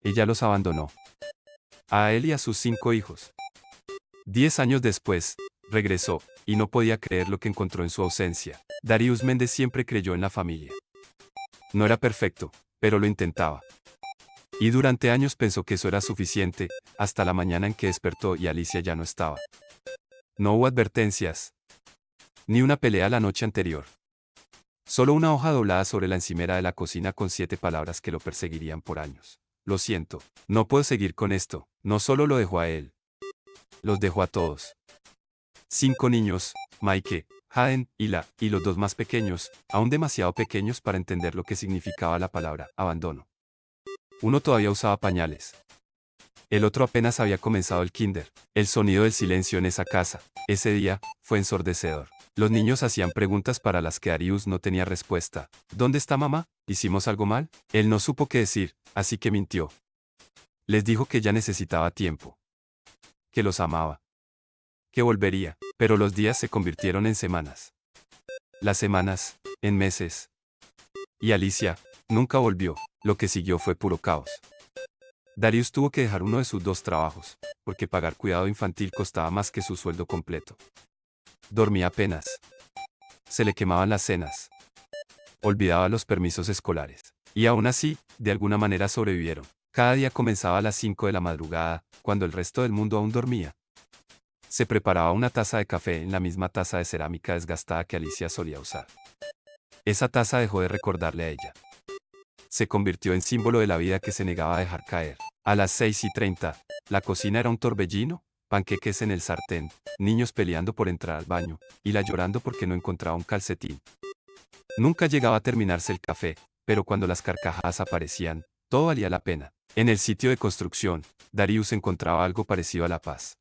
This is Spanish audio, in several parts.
Ella los abandonó. A él y a sus 5 hijos. 10 años después, regresó, y no podía creer lo que encontró en su ausencia. Darius Méndez siempre creyó en la familia. No era perfecto, pero lo intentaba. Y durante años pensó que eso era suficiente, hasta la mañana en que despertó y Alicia ya no estaba. No hubo advertencias, ni una pelea la noche anterior. Solo una hoja doblada sobre la encimera de la cocina con 7 palabras que lo perseguirían por años. Lo siento, no puedo seguir con esto. No solo lo dejó a él, los dejó a todos. 5 niños, Mike, Haden, y los 2 más pequeños, aún demasiado pequeños para entender lo que significaba la palabra abandono. Uno todavía usaba pañales. El otro apenas había comenzado el kinder. El sonido del silencio en esa casa, ese día, fue ensordecedor. Los niños hacían preguntas para las que Darius no tenía respuesta. ¿Dónde está mamá? ¿Hicimos algo mal? Él no supo qué decir, así que mintió. Les dijo que ya necesitaba tiempo. Que los amaba. Que volvería, pero los días se convirtieron en semanas. Las semanas, en meses. Y Alicia, nunca volvió. Lo que siguió fue puro caos. Darius tuvo que dejar uno de sus 2 trabajos, porque pagar cuidado infantil costaba más que su sueldo completo. Dormía apenas. Se le quemaban las cenas. Olvidaba los permisos escolares. Y aún así, de alguna manera sobrevivieron. Cada día comenzaba a las 5 de la madrugada, cuando el resto del mundo aún dormía. Se preparaba una taza de café en la misma taza de cerámica desgastada que Alicia solía usar. Esa taza dejó de recordarle a ella. Se convirtió en símbolo de la vida que se negaba a dejar caer. A las 6:30, la cocina era un torbellino, panqueques en el sartén, niños peleando por entrar al baño, y la llorando porque no encontraba un calcetín. Nunca llegaba a terminarse el café, pero cuando las carcajadas aparecían, todo valía la pena. En el sitio de construcción, Darius encontraba algo parecido a la paz.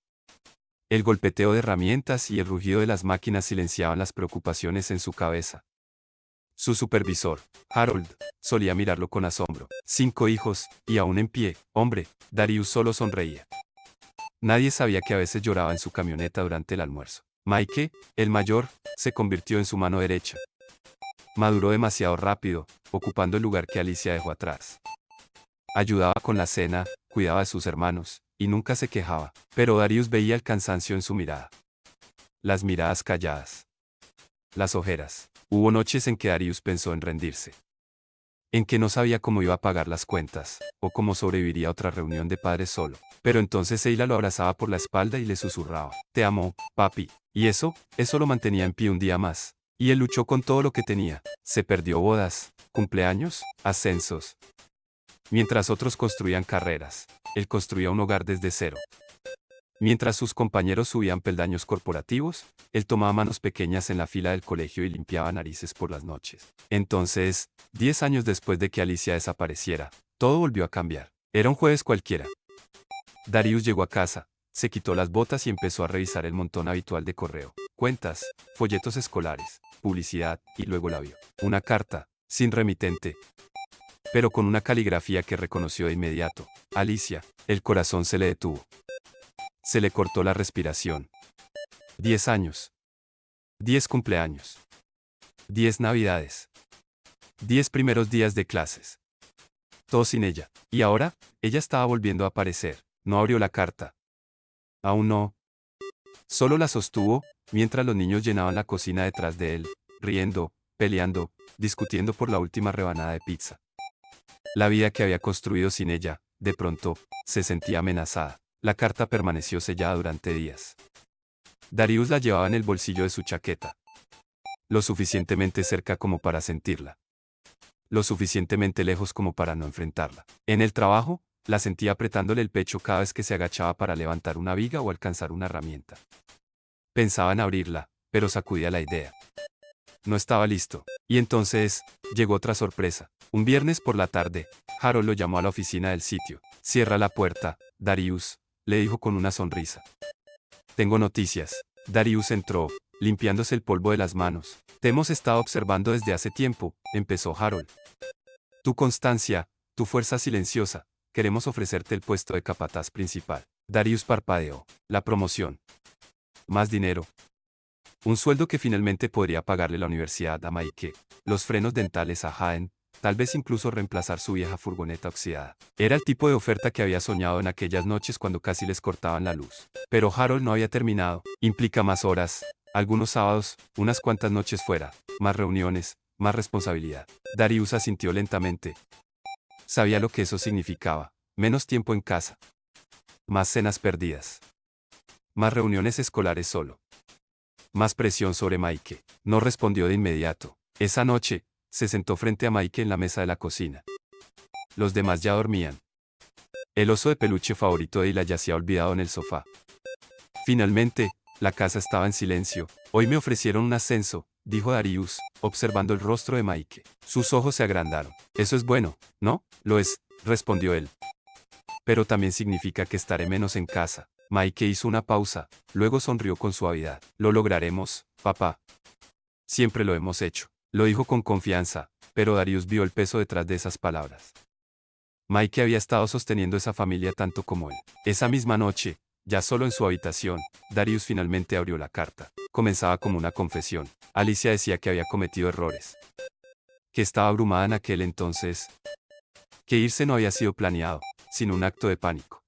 El golpeteo de herramientas y el rugido de las máquinas silenciaban las preocupaciones en su cabeza. Su supervisor, Harold, solía mirarlo con asombro. 5 hijos, y aún en pie. Hombre, Darius solo sonreía. Nadie sabía que a veces lloraba en su camioneta durante el almuerzo. Mike, el mayor, se convirtió en su mano derecha. Maduró demasiado rápido, ocupando el lugar que Alicia dejó atrás. Ayudaba con la cena, cuidaba de sus hermanos, y nunca se quejaba. Pero Darius veía el cansancio en su mirada. Las miradas calladas. Las ojeras. Hubo noches en que Darius pensó en rendirse. En que no sabía cómo iba a pagar las cuentas, o cómo sobreviviría a otra reunión de padres solo. Pero entonces Eila lo abrazaba por la espalda y le susurraba: «Te amo, papi». Y eso lo mantenía en pie un día más. Y él luchó con todo lo que tenía. Se perdió bodas, cumpleaños, ascensos. Mientras otros construían carreras, él construía un hogar desde cero. Mientras sus compañeros subían peldaños corporativos, él tomaba manos pequeñas en la fila del colegio y limpiaba narices por las noches. Entonces, 10 años después de que Alicia desapareciera, todo volvió a cambiar. Era un jueves cualquiera. Darius llegó a casa, se quitó las botas y empezó a revisar el montón habitual de correo, cuentas, folletos escolares, publicidad, y luego la vio. Una carta, sin remitente, pero con una caligrafía que reconoció de inmediato. Alicia. El corazón se le detuvo. Se le cortó la respiración. 10 años. 10 cumpleaños. 10 navidades. 10 primeros días de clases. Todo sin ella. Y ahora, ella estaba volviendo a aparecer. No abrió la carta. Aún no. Solo la sostuvo, mientras los niños llenaban la cocina detrás de él, riendo, peleando, discutiendo por la última rebanada de pizza. La vida que había construido sin ella, de pronto, se sentía amenazada. La carta permaneció sellada durante días. Darius la llevaba en el bolsillo de su chaqueta. Lo suficientemente cerca como para sentirla. Lo suficientemente lejos como para no enfrentarla. En el trabajo, la sentía apretándole el pecho cada vez que se agachaba para levantar una viga o alcanzar una herramienta. Pensaba en abrirla, pero sacudía la idea. No estaba listo. Y entonces, llegó otra sorpresa. Un viernes por la tarde, Harold lo llamó a la oficina del sitio. «Cierra la puerta, Darius», le dijo con una sonrisa. «Tengo noticias». Darius entró, limpiándose el polvo de las manos. «Te hemos estado observando desde hace tiempo», empezó Harold. «Tu constancia, tu fuerza silenciosa. Queremos ofrecerte el puesto de capataz principal». Darius parpadeó. La promoción. Más dinero. Un sueldo que finalmente podría pagarle la universidad a Mike. Los frenos dentales a Haden, tal vez incluso reemplazar su vieja furgoneta oxidada. Era el tipo de oferta que había soñado en aquellas noches cuando casi les cortaban la luz. Pero Harold no había terminado. Implica más horas, algunos sábados, unas cuantas noches fuera, más reuniones, más responsabilidad. Darius asintió lentamente. Sabía lo que eso significaba. Menos tiempo en casa. Más cenas perdidas. Más reuniones escolares solo. Más presión sobre Mike. No respondió de inmediato. Esa noche, se sentó frente a Mike en la mesa de la cocina. Los demás ya dormían. El oso de peluche favorito de Ila yacía olvidado en el sofá. Finalmente, la casa estaba en silencio. Hoy me ofrecieron un ascenso, dijo Darius, observando el rostro de Mike. Sus ojos se agrandaron. Eso es bueno, ¿no? Lo es, respondió él. Pero también significa que estaré menos en casa. Mike hizo una pausa, luego sonrió con suavidad. Lo lograremos, papá. Siempre lo hemos hecho. Lo dijo con confianza, pero Darius vio el peso detrás de esas palabras. Mike había estado sosteniendo esa familia tanto como él. Esa misma noche, ya solo en su habitación, Darius finalmente abrió la carta. Comenzaba como una confesión. Alicia decía que había cometido errores. Que estaba abrumada en aquel entonces. Que irse no había sido planeado, sino un acto de pánico.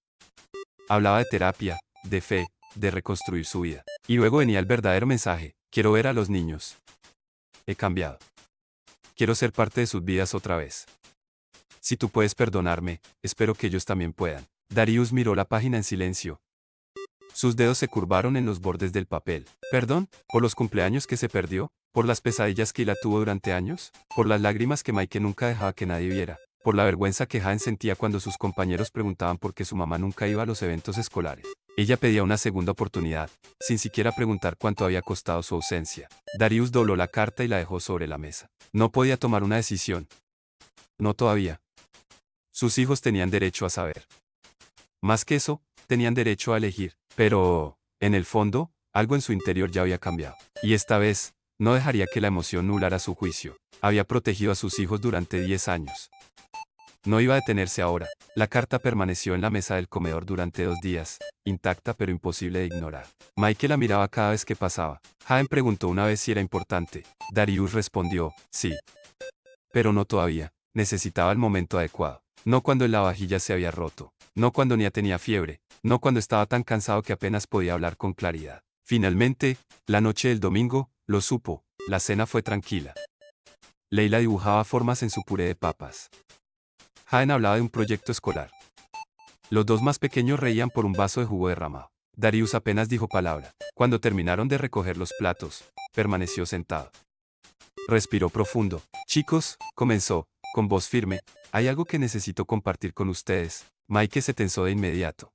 Hablaba de terapia, de fe, de reconstruir su vida. Y luego venía el verdadero mensaje. Quiero ver a los niños. He cambiado. Quiero ser parte de sus vidas otra vez. Si tú puedes perdonarme, espero que ellos también puedan. Darius miró la página en silencio. Sus dedos se curvaron en los bordes del papel. ¿Perdón? ¿Por los cumpleaños que se perdió? ¿Por las pesadillas que Ila tuvo durante años? ¿Por las lágrimas que Mike nunca dejaba que nadie viera? ¿Por la vergüenza que Jane sentía cuando sus compañeros preguntaban por qué su mamá nunca iba a los eventos escolares? Ella pedía una segunda oportunidad, sin siquiera preguntar cuánto había costado su ausencia. Darius dobló la carta y la dejó sobre la mesa. No podía tomar una decisión. No todavía. Sus hijos tenían derecho a saber. Más que eso, tenían derecho a elegir. Pero, en el fondo, algo en su interior ya había cambiado. Y esta vez, no dejaría que la emoción nulara su juicio. Había protegido a sus hijos durante 10 años. No iba a detenerse ahora. La carta permaneció en la mesa del comedor durante 2 días, intacta pero imposible de ignorar. Mike la miraba cada vez que pasaba. Jane preguntó una vez si era importante. Darius respondió, sí. Pero no todavía. Necesitaba el momento adecuado. No cuando la vajilla se había roto. No cuando Nia tenía fiebre. No cuando estaba tan cansado que apenas podía hablar con claridad. Finalmente, la noche del domingo, lo supo. La cena fue tranquila. Leila dibujaba formas en su puré de papas. Jane hablaba de un proyecto escolar. Los dos más pequeños reían por un vaso de jugo derramado. Darius apenas dijo palabra. Cuando terminaron de recoger los platos, permaneció sentado. Respiró profundo. Chicos, comenzó, con voz firme, hay algo que necesito compartir con ustedes. Mike se tensó de inmediato.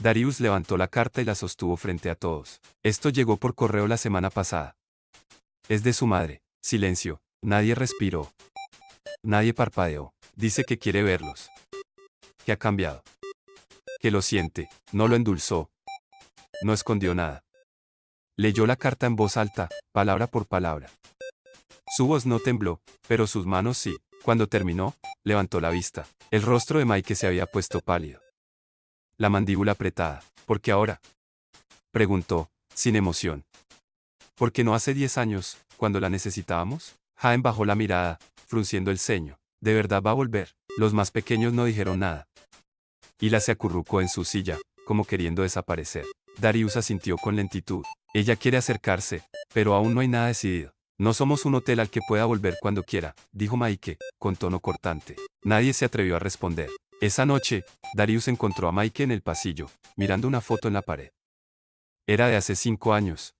Darius levantó la carta y la sostuvo frente a todos. Esto llegó por correo la semana pasada. Es de su madre. Silencio. Nadie respiró. Nadie parpadeó. Dice que quiere verlos. Que ha cambiado. Que lo siente. No lo endulzó. No escondió nada. Leyó la carta en voz alta, palabra por palabra. Su voz no tembló, pero sus manos sí. Cuando terminó, levantó la vista. El rostro de Mike se había puesto pálido. La mandíbula apretada. ¿Por qué ahora? Preguntó, sin emoción. ¿Por qué no hace 10 años, cuando la necesitábamos? Jane bajó la mirada, frunciendo el ceño. ¿De verdad va a volver? Los más pequeños no dijeron nada. Ila se acurrucó en su silla, como queriendo desaparecer. Darius asintió con lentitud. Ella quiere acercarse, pero aún no hay nada decidido. No somos un hotel al que pueda volver cuando quiera, dijo Mike, con tono cortante. Nadie se atrevió a responder. Esa noche, Darius encontró a Mike en el pasillo, mirando una foto en la pared. Era de hace 5 años.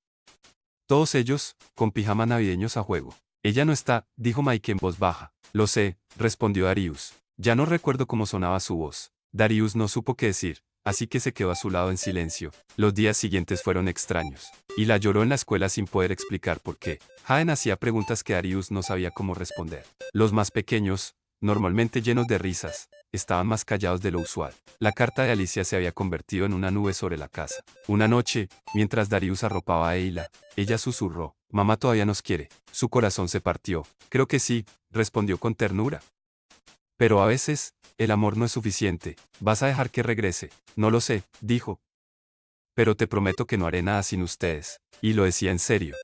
Todos ellos, con pijamas navideños a juego. Ella no está, dijo Mike en voz baja. Lo sé, respondió Darius. Ya no recuerdo cómo sonaba su voz. Darius no supo qué decir, así que se quedó a su lado en silencio. Los días siguientes fueron extraños. Y la lloró en la escuela sin poder explicar por qué. Jane hacía preguntas que Darius no sabía cómo responder. Los más pequeños, normalmente llenos de risas, estaban más callados de lo usual. La carta de Alicia se había convertido en una nube sobre la casa. Una noche, mientras Darius arropaba a Eila, ella susurró, «Mamá todavía nos quiere». Su corazón se partió. «Creo que sí», respondió con ternura. «Pero a veces, el amor no es suficiente. ¿Vas a dejar que regrese?» «No lo sé», dijo. «Pero te prometo que no haré nada sin ustedes». Y lo decía en serio.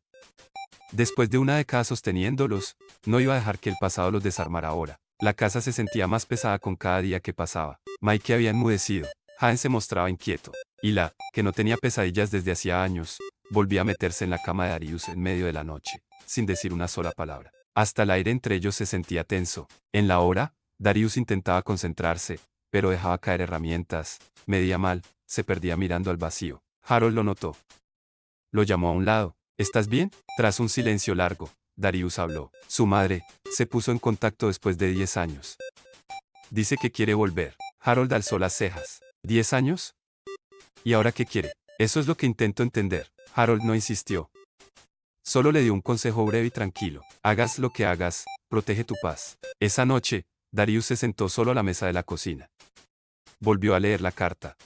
Después de una década sosteniéndolos, no iba a dejar que el pasado los desarmara ahora. La casa se sentía más pesada con cada día que pasaba. Mike había enmudecido. Jaden se mostraba inquieto. Y que no tenía pesadillas desde hacía años, volvía a meterse en la cama de Darius en medio de la noche, sin decir una sola palabra. Hasta el aire entre ellos se sentía tenso. En la hora, Darius intentaba concentrarse, pero dejaba caer herramientas, medía mal, se perdía mirando al vacío. Harold lo notó. Lo llamó a un lado. ¿Estás bien? Tras un silencio largo, Darius habló. Su madre se puso en contacto después de 10 años. Dice que quiere volver. Harold alzó las cejas. ¿10 años? ¿Y ahora qué quiere? Eso es lo que intento entender. Harold no insistió. Solo le dio un consejo breve y tranquilo. Hagas lo que hagas, protege tu paz. Esa noche, Darius se sentó solo a la mesa de la cocina. Volvió a leer la carta.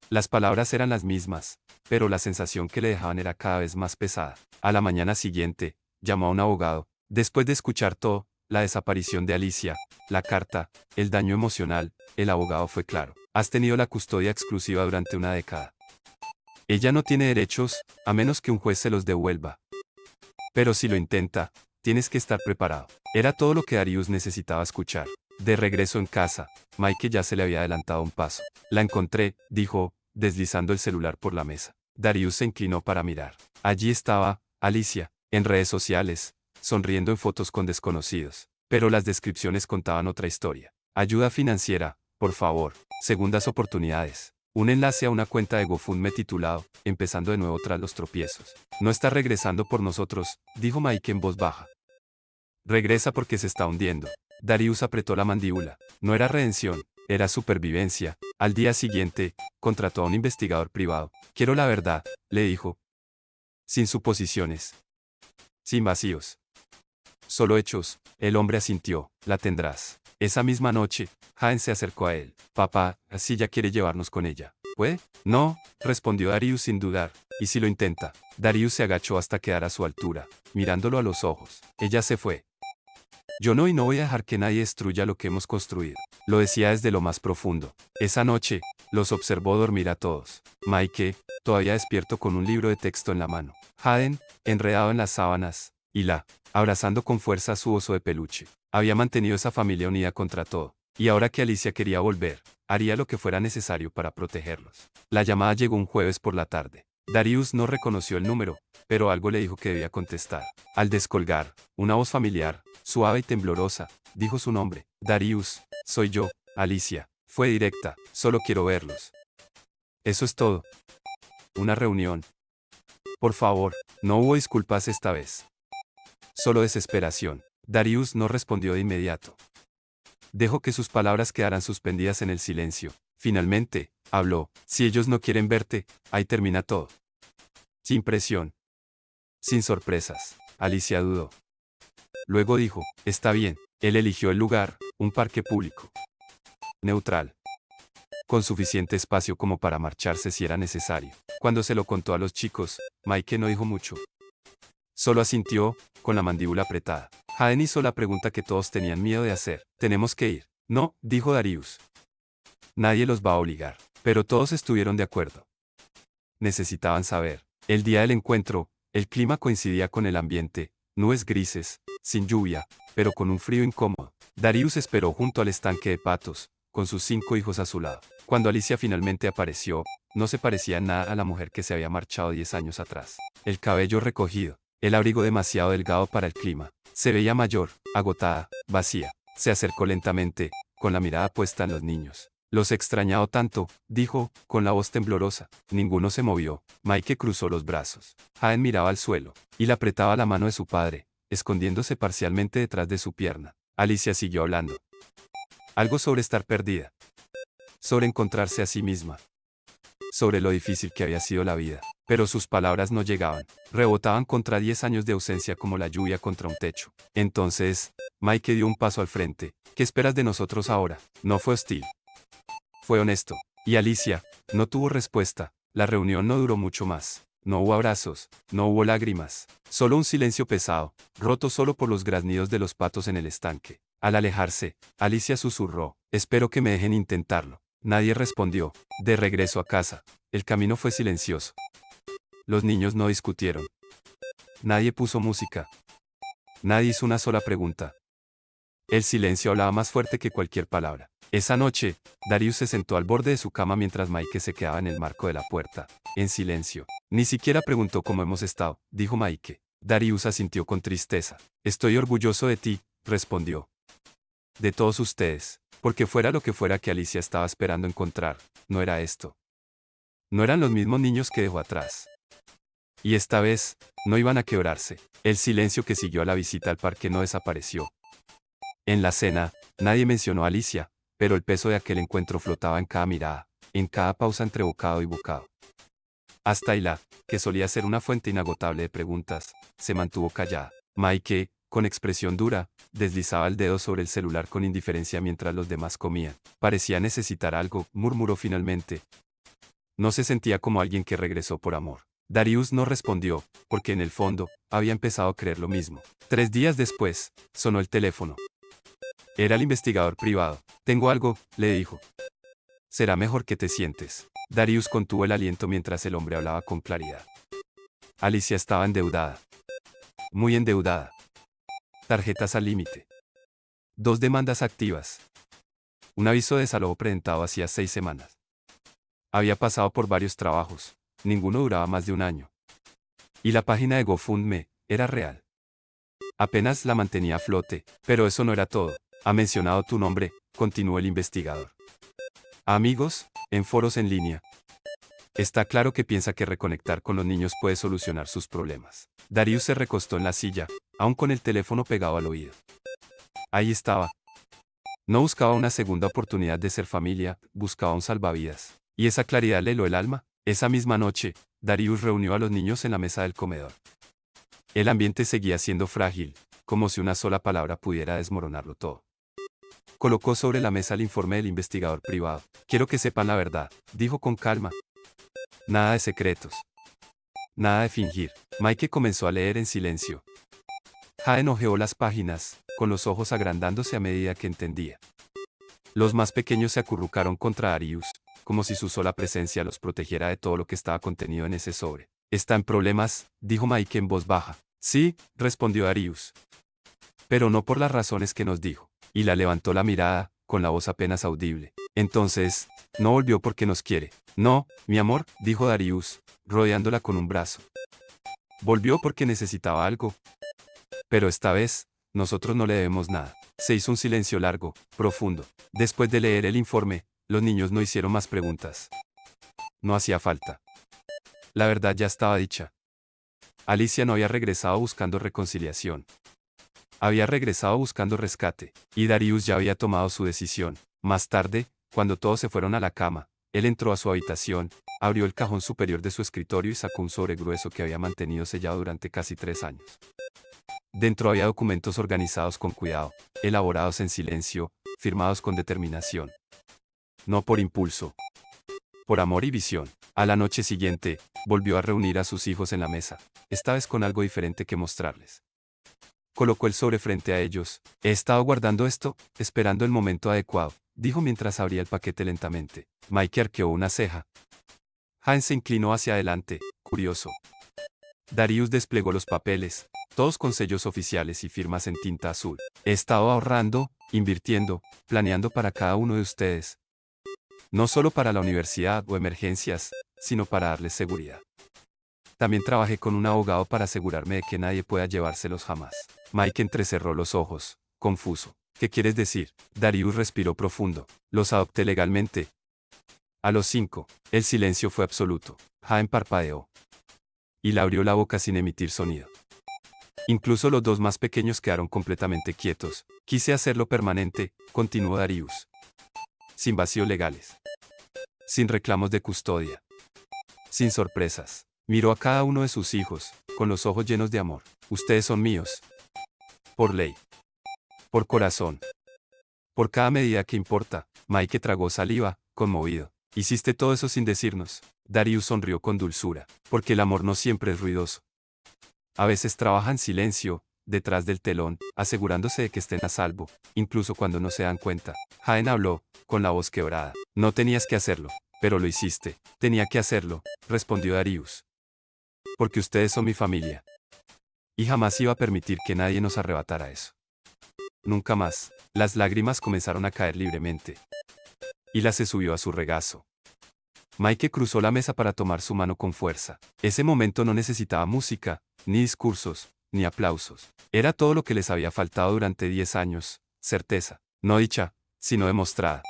Las palabras eran las mismas, pero la sensación que le dejaban era cada vez más pesada. A la mañana siguiente, llamó a un abogado. Después de escuchar todo, la desaparición de Alicia, la carta, el daño emocional, el abogado fue claro. Has tenido la custodia exclusiva durante una década. Ella no tiene derechos, a menos que un juez se los devuelva. Pero si lo intenta, tienes que estar preparado. Era todo lo que Darius necesitaba escuchar. De regreso en casa, Mike ya se le había adelantado un paso. La encontré, dijo, deslizando el celular por la mesa. Darius se inclinó para mirar. Allí estaba, Alicia, en redes sociales, sonriendo en fotos con desconocidos. Pero las descripciones contaban otra historia. Ayuda financiera, por favor, segundas oportunidades. Un enlace a una cuenta de GoFundMe titulado, empezando de nuevo tras los tropiezos. No está regresando por nosotros, dijo Mike en voz baja. Regresa porque se está hundiendo. Darius apretó la mandíbula. No era redención, era supervivencia. Al día siguiente, contrató a un investigador privado. Quiero la verdad, le dijo. Sin suposiciones. Sin vacíos. Solo hechos. El hombre asintió. La tendrás. Esa misma noche, Jaden se acercó a él. Papá, así ya quiere llevarnos con ella. ¿Puede? No, respondió Darius sin dudar. ¿Y si lo intenta? Darius se agachó hasta quedar a su altura, mirándolo a los ojos. Ella se fue. Yo no voy a dejar que nadie destruya lo que hemos construido. Lo decía desde lo más profundo. Esa noche, los observó dormir a todos. Mike, todavía despierto con un libro de texto en la mano. Jaden, enredado en las sábanas, y abrazando con fuerza a su oso de peluche. Había mantenido esa familia unida contra todo. Y ahora que Alicia quería volver, haría lo que fuera necesario para protegerlos. La llamada llegó un jueves por la tarde. Darius no reconoció el número, pero algo le dijo que debía contestar. Al descolgar, una voz familiar, suave y temblorosa, dijo su nombre. Darius, soy yo, Alicia. Fue directa, solo quiero verlos. Eso es todo. Una reunión. Por favor, no hubo disculpas esta vez. Solo desesperación. Darius no respondió de inmediato. Dejó que sus palabras quedaran suspendidas en el silencio. Finalmente, habló. Si ellos no quieren verte, ahí termina todo. Sin presión. Sin sorpresas. Alicia dudó. Luego dijo, está bien. Él eligió el lugar, un parque público. Neutral. Con suficiente espacio como para marcharse si era necesario. Cuando se lo contó a los chicos, Mike no dijo mucho. Solo asintió, con la mandíbula apretada. Jaden hizo la pregunta que todos tenían miedo de hacer. ¿Tenemos que ir? No, dijo Darius. Nadie los va a obligar. Pero todos estuvieron de acuerdo. Necesitaban saber. El día del encuentro, el clima coincidía con el ambiente, nubes grises, sin lluvia, pero con un frío incómodo. Darius esperó junto al estanque de patos, con sus 5 hijos a su lado. Cuando Alicia finalmente apareció, no se parecía en nada a la mujer que se había marchado 10 años atrás. El cabello recogido, el abrigo demasiado delgado para el clima. Se veía mayor, agotada, vacía. Se acercó lentamente, con la mirada puesta en los niños. Los he extrañado tanto, dijo, con la voz temblorosa. Ninguno se movió. Mike cruzó los brazos. Jaden miraba al suelo, y le apretaba la mano de su padre, escondiéndose parcialmente detrás de su pierna. Alicia siguió hablando. Algo sobre estar perdida. Sobre encontrarse a sí misma. Sobre lo difícil que había sido la vida. Pero sus palabras no llegaban. Rebotaban contra 10 años de ausencia como la lluvia contra un techo. Entonces, Mike dio un paso al frente. ¿Qué esperas de nosotros ahora? No fue hostil. Fue honesto. Y Alicia, no tuvo respuesta. La reunión no duró mucho más. No hubo abrazos, no hubo lágrimas. Solo un silencio pesado, roto solo por los graznidos de los patos en el estanque. Al alejarse, Alicia susurró, espero que me dejen intentarlo. Nadie respondió. De regreso a casa, el camino fue silencioso. Los niños no discutieron. Nadie puso música. Nadie hizo una sola pregunta. El silencio hablaba más fuerte que cualquier palabra. Esa noche, Darius se sentó al borde de su cama mientras Mike se quedaba en el marco de la puerta, en silencio. Ni siquiera preguntó cómo hemos estado, dijo Mike. Darius asintió con tristeza. Estoy orgulloso de ti, respondió. De todos ustedes, porque fuera lo que fuera que Alicia estaba esperando encontrar, no era esto. No eran los mismos niños que dejó atrás. Y esta vez, no iban a quebrarse. El silencio que siguió a la visita al parque no desapareció. En la cena, nadie mencionó a Alicia, pero el peso de aquel encuentro flotaba en cada mirada, en cada pausa entre bocado y bocado. Hasta Ayla, que solía ser una fuente inagotable de preguntas, se mantuvo callada. Mike, con expresión dura, deslizaba el dedo sobre el celular con indiferencia mientras los demás comían. Parecía necesitar algo, murmuró finalmente. No se sentía como alguien que regresó por amor. Darius no respondió, porque en el fondo, había empezado a creer lo mismo. 3 días después, sonó el teléfono. Era el investigador privado. Tengo algo, le dijo. Será mejor que te sientes. Darius contuvo el aliento mientras el hombre hablaba con claridad. Alicia estaba endeudada. Muy endeudada. Tarjetas al límite. 2 demandas activas. Un aviso de desalojo presentado hacía 6 semanas. Había pasado por varios trabajos. Ninguno duraba más de un año. Y la página de GoFundMe era real. Apenas la mantenía a flote, pero eso no era todo. Ha mencionado tu nombre, continuó el investigador. Amigos, en foros en línea. Está claro que piensa que reconectar con los niños puede solucionar sus problemas. Darius se recostó en la silla, aún con el teléfono pegado al oído. Ahí estaba. No buscaba una segunda oportunidad de ser familia, buscaba un salvavidas. Y esa claridad le heló el alma. Esa misma noche, Darius reunió a los niños en la mesa del comedor. El ambiente seguía siendo frágil, como si una sola palabra pudiera desmoronarlo todo. Colocó sobre la mesa el informe del investigador privado. Quiero que sepan la verdad, dijo con calma. Nada de secretos. Nada de fingir. Mike comenzó a leer en silencio. Jaden hojeó las páginas, con los ojos agrandándose a medida que entendía. Los más pequeños se acurrucaron contra Darius, como si su sola presencia los protegiera de todo lo que estaba contenido en ese sobre. Está en problemas, dijo Mike en voz baja. Sí, respondió Darius. Pero no por las razones que nos dijo. Y la levantó la mirada, con la voz apenas audible. Entonces, no volvió porque nos quiere. No, mi amor, dijo Darius, rodeándola con un brazo. Volvió porque necesitaba algo. Pero esta vez, nosotros no le debemos nada. Se hizo un silencio largo, profundo. Después de leer el informe, los niños no hicieron más preguntas. No hacía falta. La verdad ya estaba dicha. Alicia no había regresado buscando reconciliación. Había regresado buscando rescate, y Darius ya había tomado su decisión. Más tarde, cuando todos se fueron a la cama, él entró a su habitación, abrió el cajón superior de su escritorio y sacó un sobre grueso que había mantenido sellado durante casi 3 años. Dentro había documentos organizados con cuidado, elaborados en silencio, firmados con determinación. No por impulso. Por amor y visión. A la noche siguiente, volvió a reunir a sus hijos en la mesa, esta vez con algo diferente que mostrarles. Colocó el sobre frente a ellos. He estado guardando esto, esperando el momento adecuado, dijo mientras abría el paquete lentamente. Mike arqueó una ceja. Jaden se inclinó hacia adelante, curioso. Darius desplegó los papeles, todos con sellos oficiales y firmas en tinta azul. He estado ahorrando, invirtiendo, planeando para cada uno de ustedes. No solo para la universidad o emergencias, sino para darles seguridad. También trabajé con un abogado para asegurarme de que nadie pueda llevárselos jamás. Mike entrecerró los ojos, confuso. ¿Qué quieres decir? Darius respiró profundo. Los adopté legalmente. A los 5, el silencio fue absoluto. Jaden parpadeó. Y le abrió la boca sin emitir sonido. Incluso los 2 más pequeños quedaron completamente quietos. Quise hacerlo permanente, continuó Darius. Sin vacíos legales. Sin reclamos de custodia. Sin sorpresas. Miró a cada uno de sus hijos, con los ojos llenos de amor. Ustedes son míos. Por ley. Por corazón. Por cada medida que importa. Mike tragó saliva, conmovido. Hiciste todo eso sin decirnos. Darius sonrió con dulzura, porque el amor no siempre es ruidoso. A veces trabaja en silencio, detrás del telón, asegurándose de que estén a salvo, incluso cuando no se dan cuenta. Jaden habló, con la voz quebrada. No tenías que hacerlo, pero lo hiciste. Tenía que hacerlo, respondió Darius. Porque ustedes son mi familia. Y jamás iba a permitir que nadie nos arrebatara eso. Nunca más. Las lágrimas comenzaron a caer libremente. Hila se subió a su regazo. Mike cruzó la mesa para tomar su mano con fuerza. Ese momento no necesitaba música, ni discursos, ni aplausos. Era todo lo que les había faltado durante 10 años, certeza, no dicha, sino demostrada.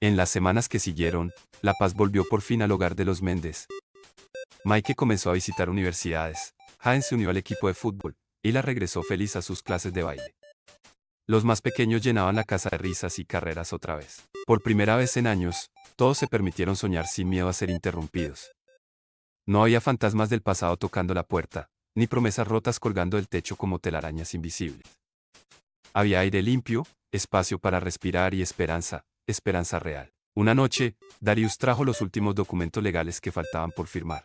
En las semanas que siguieron, la paz volvió por fin al hogar de los Méndez. Mike comenzó a visitar universidades, Jaén se unió al equipo de fútbol, y la regresó feliz a sus clases de baile. Los más pequeños llenaban la casa de risas y carreras otra vez. Por primera vez en años, todos se permitieron soñar sin miedo a ser interrumpidos. No había fantasmas del pasado tocando la puerta, ni promesas rotas colgando del techo como telarañas invisibles. Había aire limpio, espacio para respirar y esperanza, esperanza real. Una noche, Darius trajo los últimos documentos legales que faltaban por firmar.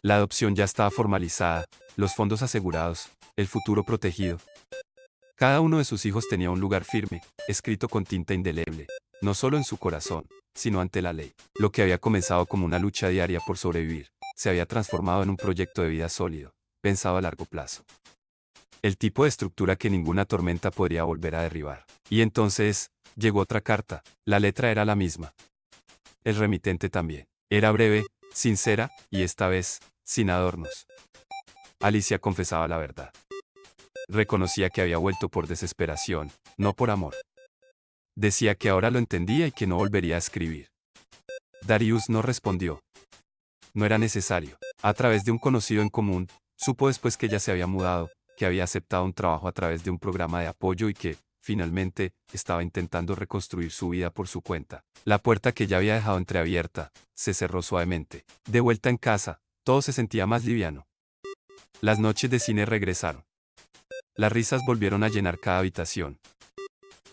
La adopción ya estaba formalizada, los fondos asegurados, el futuro protegido. Cada uno de sus hijos tenía un lugar firme, escrito con tinta indeleble, no solo en su corazón, sino ante la ley. Lo que había comenzado como una lucha diaria por sobrevivir, se había transformado en un proyecto de vida sólido, pensado a largo plazo. El tipo de estructura que ninguna tormenta podría volver a derribar. Y entonces, llegó otra carta, la letra era la misma. El remitente también. Era breve, sincera, y esta vez, sin adornos. Alicia confesaba la verdad. Reconocía que había vuelto por desesperación, no por amor. Decía que ahora lo entendía y que no volvería a escribir. Darius no respondió. No era necesario. A través de un conocido en común, supo después que ella se había mudado, que había aceptado un trabajo a través de un programa de apoyo y que, finalmente, estaba intentando reconstruir su vida por su cuenta. La puerta que ya había dejado entreabierta, se cerró suavemente. De vuelta en casa, todo se sentía más liviano. Las noches de cine regresaron. Las risas volvieron a llenar cada habitación.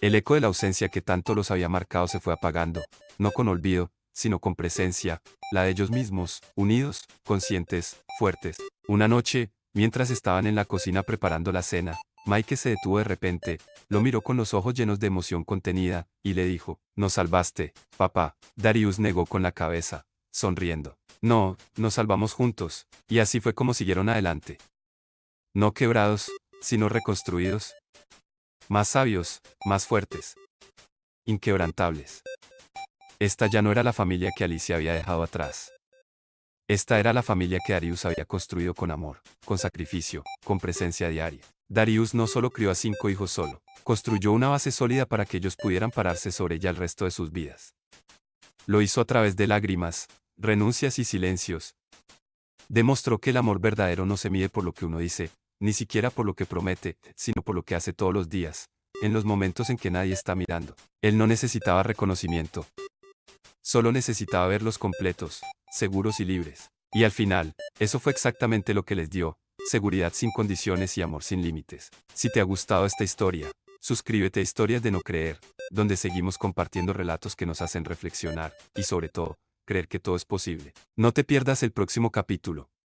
El eco de la ausencia que tanto los había marcado se fue apagando, no con olvido, sino con presencia, la de ellos mismos, unidos, conscientes, fuertes. Una noche, mientras estaban en la cocina preparando la cena, Mike se detuvo de repente, lo miró con los ojos llenos de emoción contenida, y le dijo, «Nos salvaste, papá». Darius negó con la cabeza, sonriendo. «No, nos salvamos juntos», y así fue como siguieron adelante. No quebrados, sino reconstruidos. Más sabios, más fuertes. Inquebrantables. Esta ya no era la familia que Alicia había dejado atrás. Esta era la familia que Darius había construido con amor, con sacrificio, con presencia diaria. Darius no solo crió a 5 hijos solo, construyó una base sólida para que ellos pudieran pararse sobre ella el resto de sus vidas. Lo hizo a través de lágrimas, renuncias y silencios. Demostró que el amor verdadero no se mide por lo que uno dice, ni siquiera por lo que promete, sino por lo que hace todos los días, en los momentos en que nadie está mirando. Él no necesitaba reconocimiento. Solo necesitaba verlos completos, seguros y libres. Y al final, eso fue exactamente lo que les dio, seguridad sin condiciones y amor sin límites. Si te ha gustado esta historia, suscríbete a Historias de No Creer, donde seguimos compartiendo relatos que nos hacen reflexionar, y sobre todo, creer que todo es posible. No te pierdas el próximo capítulo.